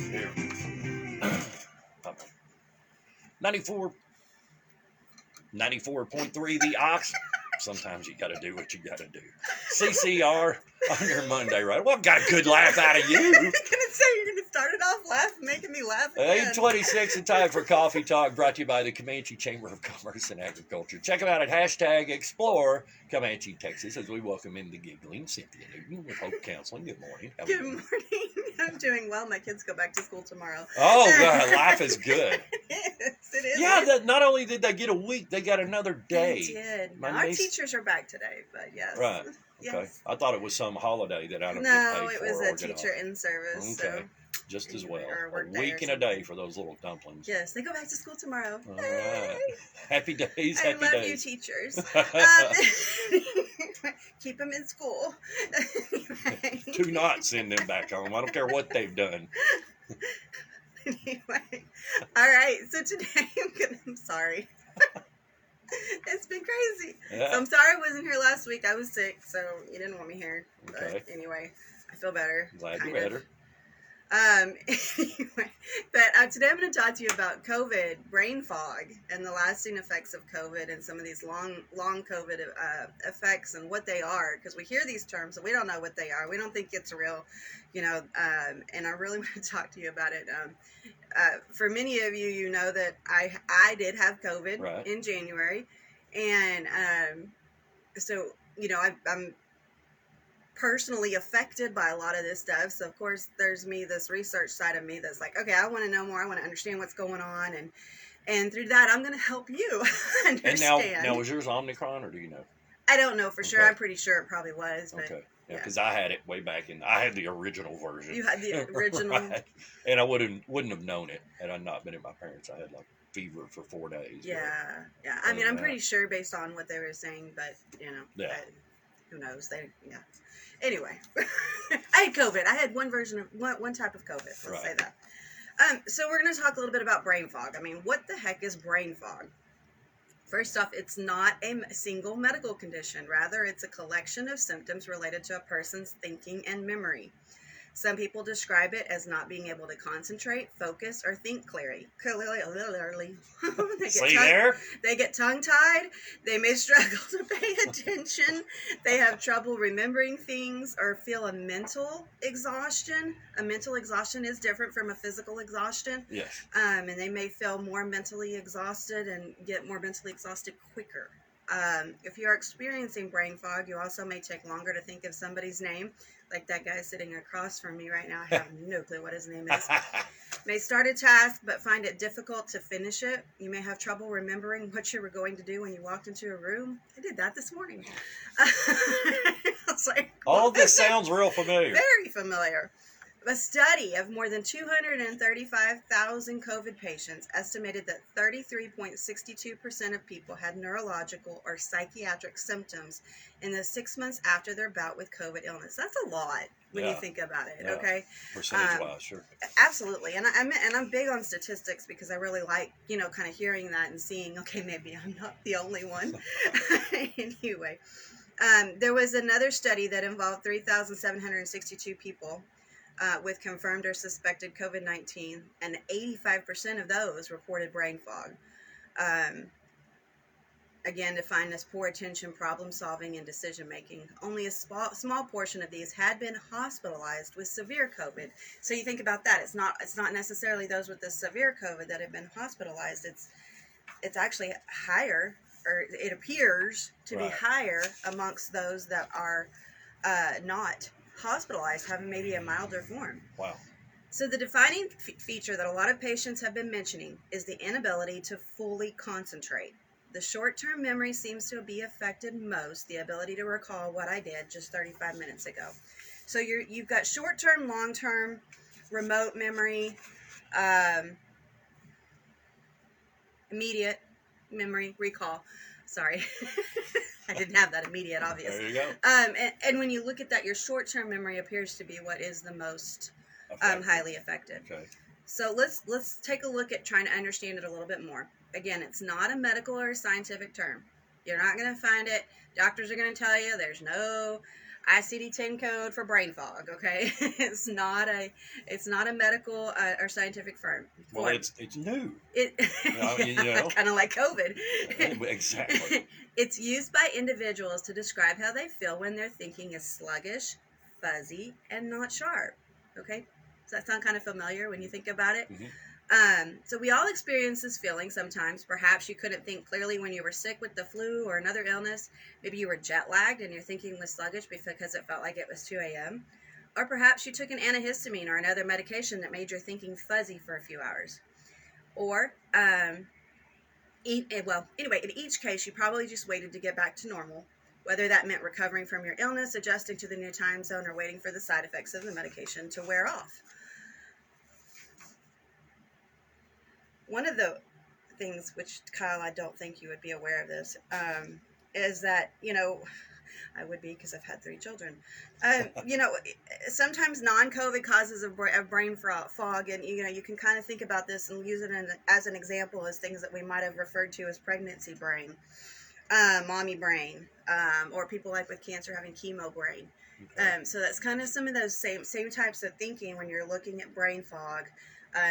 Here. 94.3 The Ox. Sometimes you got to do what you got to do. CCR on your Monday, right? Well, got a good laugh out of you. I was going to say, you're going to start it off laughing, making me laugh again. 8:26 and time for Coffee Talk, brought to you by the Comanche Chamber of Commerce and Agriculture. Check them out at #Explore Comanche, Texas, as we welcome in the giggling Cynthia Newton with Hope Counseling. Good morning. Good morning. I'm doing well. My kids go back to school tomorrow. Oh, God, life is good. It is. Yeah, not only did they get a week, they got another day. They did. Our teachers are back today, but yes. Right. Okay. Yes. I thought it was some holiday that I don't get No, paid it for. was a teacher in service. Okay. So just as well. or A week and a day for those little dumplings. Yes, they go back to school tomorrow. All right. Happy days, I happy love days. you, teachers. Keep them in school. Do not send them back home. I don't care what they've done. Anyway, all right. So today I'm sorry. It's been crazy. Yeah. So I'm sorry I wasn't here last week. I was sick, so you didn't want me here. Okay. But anyway, I feel better. Glad you're better. Anyway, but today I'm going to talk to you about COVID, brain fog, and the lasting effects of COVID, and some of these long COVID effects and what they are, because we hear these terms and we don't know what they are. We don't think it's real, and I really want to talk to you about it. For many of you, you know that I did have COVID in January, and so I'm personally affected by a lot of this stuff. So of course there's this research side of me that's like, okay, I want to know more. I want to understand what's going on, and through that I'm going to help you understand. And now was yours Omicron, or do you know? I don't know for sure. I'm pretty sure it probably was, but okay. Yeah, because I had it way back I had the original version. You had the original. Right. And I wouldn't have known it had I not been at my parents'. I had like fever for 4 days. Yeah. I mean, I'm pretty sure based on what they were saying, but who knows? Anyway, I had COVID. I had one type of COVID. Let's say that. So we're going to talk a little bit about brain fog. I mean, what the heck is brain fog? First off, it's not a single medical condition. Rather, it's a collection of symptoms related to a person's thinking and memory. Some people describe it as not being able to concentrate, focus, or think clearly. They get tongue-tied. They may struggle to pay attention. They have trouble remembering things or feel a mental exhaustion. A mental exhaustion is different from a physical exhaustion. Yes. And they may feel more mentally exhausted and get more mentally exhausted quicker. If you're experiencing brain fog, you also may take longer to think of somebody's name. Like that guy sitting across from me right now. I have no clue what his name is. May start a task, but find it difficult to finish it. You may have trouble remembering what you were going to do when you walked into a room. I did that this morning. I was like, all this sounds real familiar. Very familiar. A study of more than 235,000 COVID patients estimated that 33.62% of people had neurological or psychiatric symptoms in the 6 months after their bout with COVID illness. That's a lot when you think about it, okay? Percentage-wise, sure. Absolutely. And I'm big on statistics because I really like, kind of hearing that and seeing, okay, maybe I'm not the only one. Anyway, there was another study that involved 3,762 people with confirmed or suspected COVID-19, and 85% of those reported brain fog. Again, defined as poor attention, problem solving, and decision making. Only a small portion of these had been hospitalized with severe COVID. So you think about that. It's not necessarily those with the severe COVID that have been hospitalized. It's actually higher, or it appears to be higher amongst those that are not hospitalized, having maybe a milder form. Wow. So the defining feature that a lot of patients have been mentioning is the inability to fully concentrate. The short-term memory seems to be affected most, the ability to recall what I did just 35 minutes ago. So you've got short-term, long-term, remote memory, immediate memory, recall. Sorry. I didn't have that immediate, obviously. There you go. And when you look at that, your short-term memory appears to be what is the most highly affected. Okay. So let's take a look at trying to understand it a little bit more. Again, it's not a medical or a scientific term. You're not going to find it. Doctors are going to tell you there's no ICD-10 code for brain fog. Okay, it's not a medical or scientific firm. Well, it's new. It You know. kind of like COVID. Exactly. It's used by individuals to describe how they feel when their thinking is sluggish, fuzzy, and not sharp. Okay, does that sound kind of familiar when you think about it? Mhm. So we all experience this feeling sometimes. Perhaps you couldn't think clearly when you were sick with the flu or another illness. Maybe you were jet lagged and your thinking was sluggish because it felt like it was 2 a.m. Or perhaps you took an antihistamine or another medication that made your thinking fuzzy for a few hours. Or, anyway, in each case, you probably just waited to get back to normal, whether that meant recovering from your illness, adjusting to the new time zone, or waiting for the side effects of the medication to wear off. One of the things, which Kyle, I don't think you would be aware of this, is that, I would be because I've had 3 children. Sometimes non-COVID causes of brain fog, and you can kind of think about this and use it as an example as things that we might have referred to as pregnancy brain, mommy brain, or people like with cancer having chemo brain. Okay. So that's kind of some of those same types of thinking when you're looking at brain fog.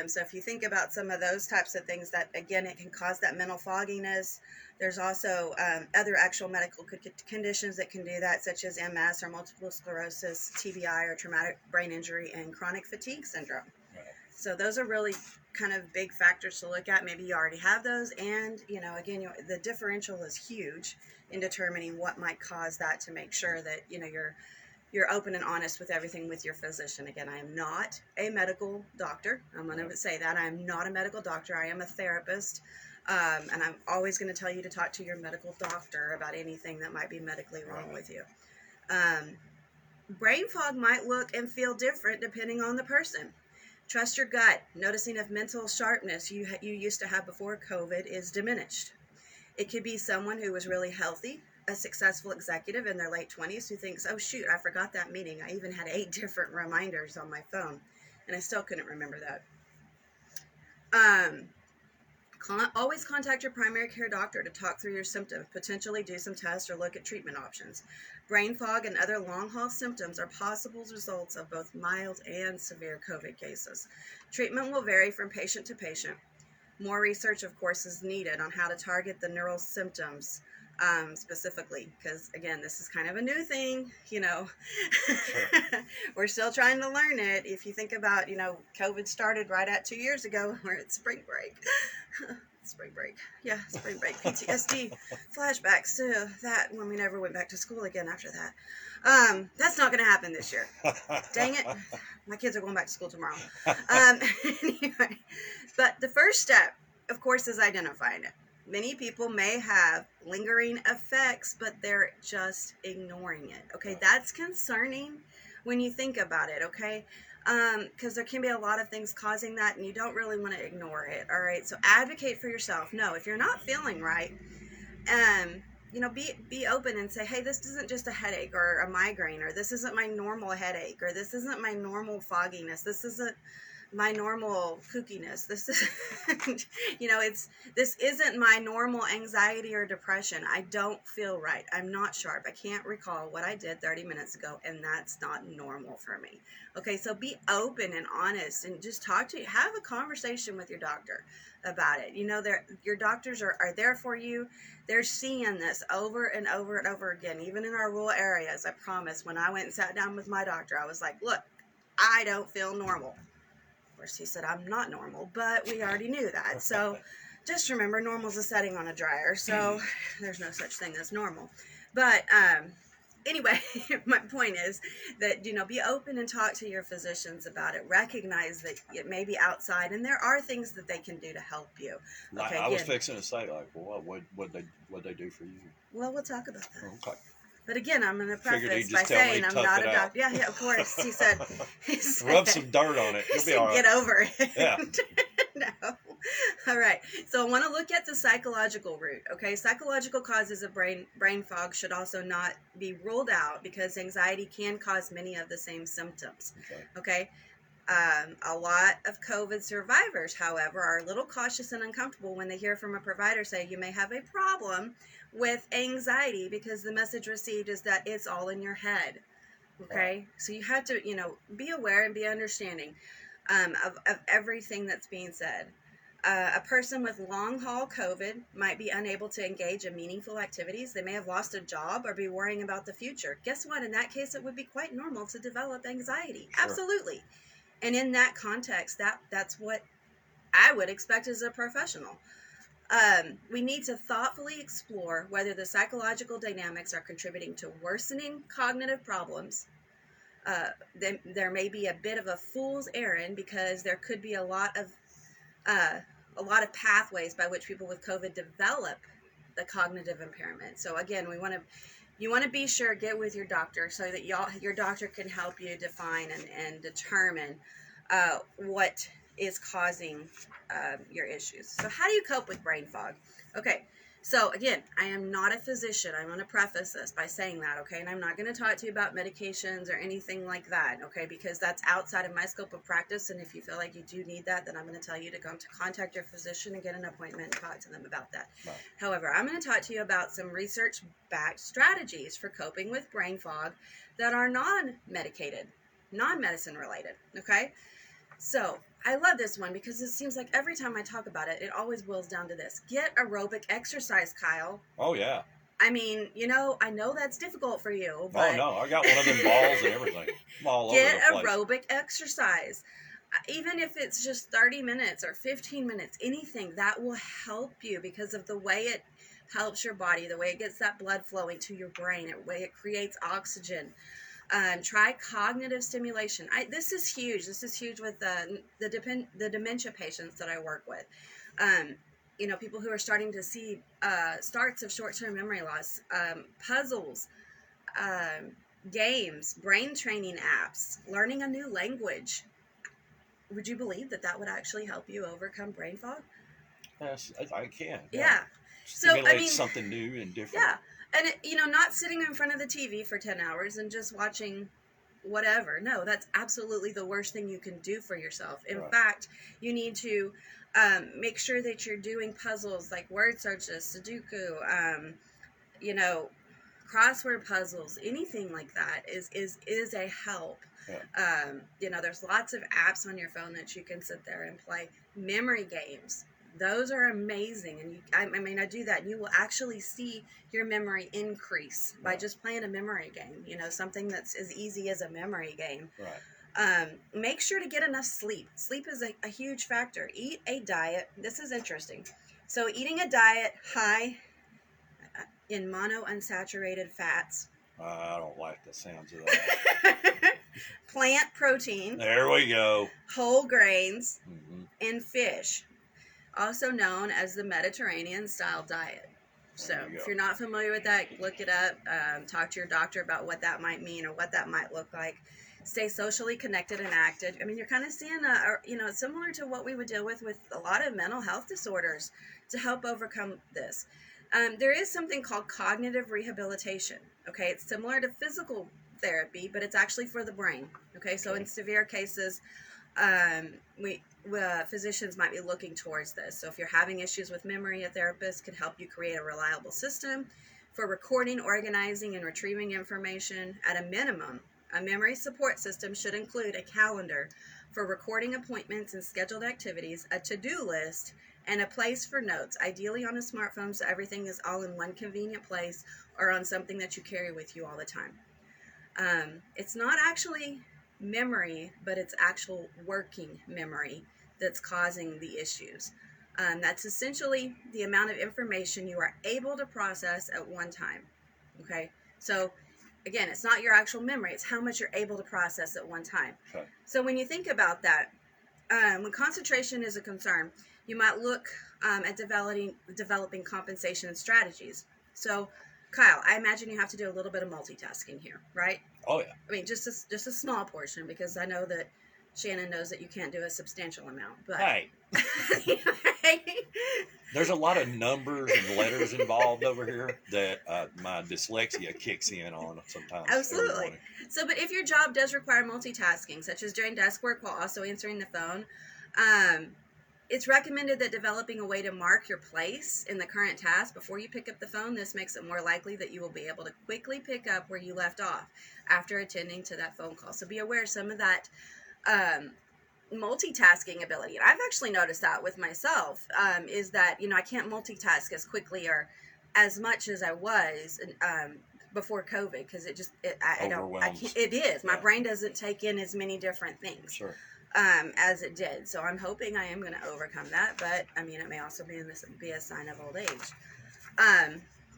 So if you think about some of those types of things, that again, it can cause that mental fogginess. There's also other actual medical conditions that can do that, such as MS or multiple sclerosis, TBI or traumatic brain injury, and chronic fatigue syndrome. Right. So those are really kind of big factors to look at. Maybe you already have those, and again, the differential is huge in determining what might cause that, to make sure that you're open and honest with everything with your physician. Again, I am not a medical doctor. I'm going to say that. I am not a medical doctor. I am a therapist. And I'm always going to tell you to talk to your medical doctor about anything that might be medically wrong with you. Brain fog might look and feel different depending on the person. Trust your gut. Noticing if mental sharpness you used to have before COVID is diminished. It could be someone who was really healthy, a successful executive in their late 20s who thinks, oh shoot, I forgot that meeting. I even had 8 different reminders on my phone and I still couldn't remember that. Always contact your primary care doctor to talk through your symptoms, potentially do some tests or look at treatment options. Brain fog and other long-haul symptoms are possible results of both mild and severe COVID cases. Treatment will vary from patient to patient. More research, of course, is needed on how to target the neural symptoms specifically, because again, this is kind of a new thing, Sure. We're still trying to learn it. If you think about, COVID started right at 2 years ago, where it's spring break. Spring break. Yeah, spring break. PTSD, flashbacks to that when we never went back to school again after that. That's not going to happen this year. Dang it. My kids are going back to school tomorrow. Anyway, but the first step, of course, is identifying it. Many people may have lingering effects, but they're just ignoring it. Okay, that's concerning when you think about it, okay? Because there can be a lot of things causing that, and you don't really want to ignore it, all right? So advocate for yourself. No, if you're not feeling right, be open and say, hey, this isn't just a headache or a migraine, or this isn't my normal headache, or this isn't my normal fogginess, this isn't my normal kookiness. This is, this isn't my normal anxiety or depression. I don't feel right. I'm not sharp. I can't recall what I did 30 minutes ago, and that's not normal for me. Okay, so be open and honest and just have a conversation with your doctor about it. Your doctors are there for you. They're seeing this over and over and over again, even in our rural areas. I promise, when I went and sat down with my doctor, I was like, look, I don't feel normal. Of course, he said I'm not normal, but we already knew that. So just remember, normal's a setting on a dryer, so there's no such thing as normal. But anyway, my point is that, be open and talk to your physicians about it. Recognize that it may be outside, and there are things that they can do to help you. Okay, I was fixing to say, like, well, what they do for you? Well, we'll talk about that. Okay. But again, I'm going to preface by saying saying I'm not a doctor. Yeah, of course. He said Rub some dirt on it. You'll be all right. Get over it. Yeah. No. All right. So I want to look at the psychological root. Okay. Psychological causes of brain fog should also not be ruled out, because anxiety can cause many of the same symptoms. Okay. A lot of COVID survivors, however, are a little cautious and uncomfortable when they hear from a provider say you may have a problem with anxiety, because the message received is that it's all in your head. Okay, so you have to, be aware and be understanding of everything that's being said. A person with long haul COVID might be unable to engage in meaningful activities. They may have lost a job or be worrying about the future. Guess what? In that case, it would be quite normal to develop anxiety. Sure. Absolutely. And in that context, that's what I would expect as a professional. We need to thoughtfully explore whether the psychological dynamics are contributing to worsening cognitive problems. There may be a bit of a fool's errand because there could be a lot of pathways by which people with COVID develop the cognitive impairment. So again, you want to be sure, get with your doctor so that your doctor can help you define and determine what is causing your issues. So how do you cope with brain fog? Okay, so again, I am not a physician. I want to preface this by saying that, okay? And I'm not going to talk to you about medications or anything like that, okay? Because that's outside of my scope of practice, and if you feel like you do need that, then I'm going to tell you to go to contact your physician and get an appointment and talk to them about that. Right. However, I'm going to talk to you about some research-backed strategies for coping with brain fog that are non-medicated, non-medicine related, okay? So I love this one because it seems like every time I talk about it, it always boils down to this. Get aerobic exercise, Kyle. Oh, yeah. I mean, I know that's difficult for you, but... Oh, no, I got one of them balls and everything. I'm all Get over the place. aerobic exercise. Even if it's just 30 minutes or 15 minutes, anything, that will help you because of the way it helps your body, the way it gets that blood flowing to your brain, the way it creates oxygen. Try cognitive stimulation. This is huge. This is huge with the dementia patients that I work with. People who are starting to see starts of short-term memory loss, puzzles, games, brain training apps, learning a new language. Would you believe that would actually help you overcome brain fog? Yes, I can. Yeah. Stimulate something new and different. Yeah. And, not sitting in front of the TV for 10 hours and just watching whatever. No, that's absolutely the worst thing you can do for yourself. In fact, you need to make sure that you're doing puzzles like word searches, Sudoku, crossword puzzles, anything like that is a help. Yeah. There's lots of apps on your phone that you can sit there and play. Memory games. Those are amazing, and I do that, and you will actually see your memory increase by just playing a memory game. Something that's as easy as a memory game. Right. Make sure to get enough sleep. Sleep is a huge factor. Eat a diet. This is interesting. So, eating a diet high in monounsaturated fats. I don't like the sounds of that. Plant protein. There we go. Whole grains, Mm-hmm. and fish. Also known as the Mediterranean style diet. So if you're not familiar with that, look it up. Talk to your doctor about what that might mean or what that might look like. Stay socially connected and active. I mean, you're kind of seeing, similar to what we would deal with a lot of mental health disorders to help overcome this. There is something called cognitive rehabilitation. Okay, it's similar to physical therapy, but it's actually for the brain. Okay, so in severe cases, physicians might be looking towards this. So if you're having issues with memory, a therapist can help you create a reliable system for recording, organizing, and retrieving information. At a minimum, a memory support system should include a calendar for recording appointments and scheduled activities, a to-do list, and a place for notes, ideally on a smartphone so everything is all in one convenient place or on something that you carry with you all the time. It's not actually memory, but it's actual working memory that's causing the issues. That's essentially the amount of information you are able to process at one time. Okay, so again, it's not your actual memory, it's how much you're able to process at one time. Okay. So when you think about that, when concentration is a concern, you might look at developing compensation strategies. So Kyle, I imagine you have to do a little bit of multitasking here, right? Oh, yeah. I mean, just a small portion, because I know that Shannon knows that you can't do a substantial amount. But Hey. There's a lot of numbers and letters involved over here that my dyslexia kicks in on sometimes. Absolutely. So, but if your job does require multitasking, such as doing desk work while also answering the phone, It's recommended that developing a way to mark your place in the current task before you pick up the phone. This makes it more likely that you will be able to quickly pick up where you left off after attending to that phone call. So be aware of some of that multitasking ability. And I've actually noticed that with myself, is that, I can't multitask as quickly or as much as I was before COVID, because I can't, it is. My brain doesn't take in as many different things. Sure. As it did. So I'm hoping I am going to overcome that, but I mean, it may also be a sign of old age.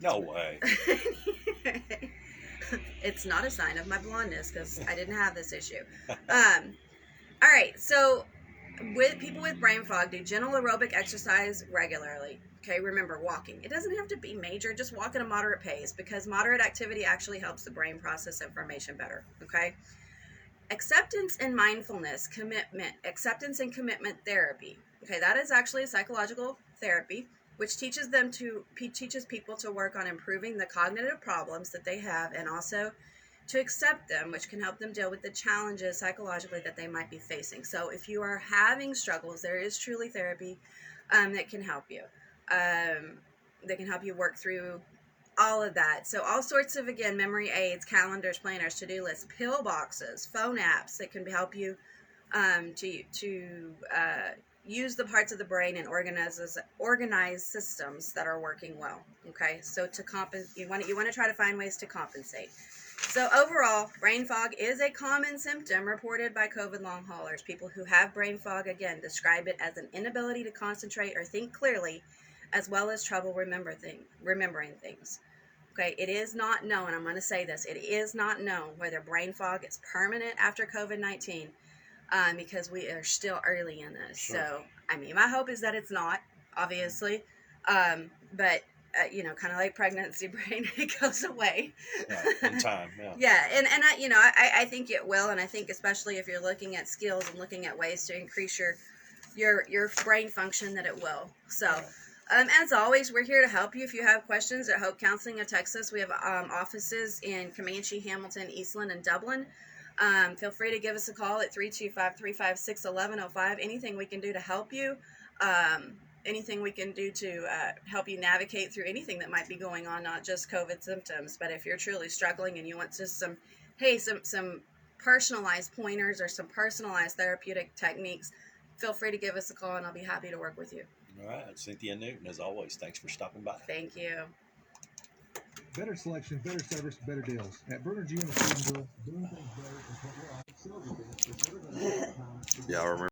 No way. It's not a sign of my blondness, because I didn't have this issue. All right, so with people with brain fog, do gentle aerobic exercise regularly. Okay, remember, walking. It doesn't have to be major, just walk at a moderate pace, because moderate activity actually helps the brain process information better. Okay. Acceptance and mindfulness, acceptance and commitment therapy. Okay, that is actually a psychological therapy which teaches people to work on improving the cognitive problems that they have, and also to accept them, which can help them deal with the challenges psychologically that they might be facing. So if you are having struggles, there is truly therapy that can help you. That can help you work through all of that. So all sorts of, again, memory aids, calendars, planners, to-do lists, pill boxes, phone apps that can help you to use the parts of the brain and organize systems that are working well. Okay, so you want to try to find ways to compensate. So overall, brain fog is a common symptom reported by COVID long haulers. People who have brain fog, again, describe it as an inability to concentrate or think clearly, as well as trouble remembering things. Okay, it is not known, I'm going to say this, it is not known whether brain fog is permanent after COVID-19, because we are still early in this. Sure. So, I mean, my hope is that it's not, obviously, but, kind of like pregnancy brain, it goes away. Yeah, in time, yeah. Yeah, and I think it will, and I think especially if you're looking at skills and looking at ways to increase your brain function, that it will. So, as always, we're here to help you. If you have questions at Hope Counseling of Texas, we have offices in Comanche, Hamilton, Eastland, and Dublin. Feel free to give us a call at 325-356-1105. Anything we can do to help you, anything we can do to help you navigate through anything that might be going on, not just COVID symptoms, but if you're truly struggling and you want just some personalized pointers or some personalized therapeutic techniques, feel free to give us a call and I'll be happy to work with you. All right, Cynthia Newton, as always, thanks for stopping by. Thank you. Better selection, better service, better deals. At Bernard G. and the Stephenville, doing things better is what we're on. Yeah, I remember.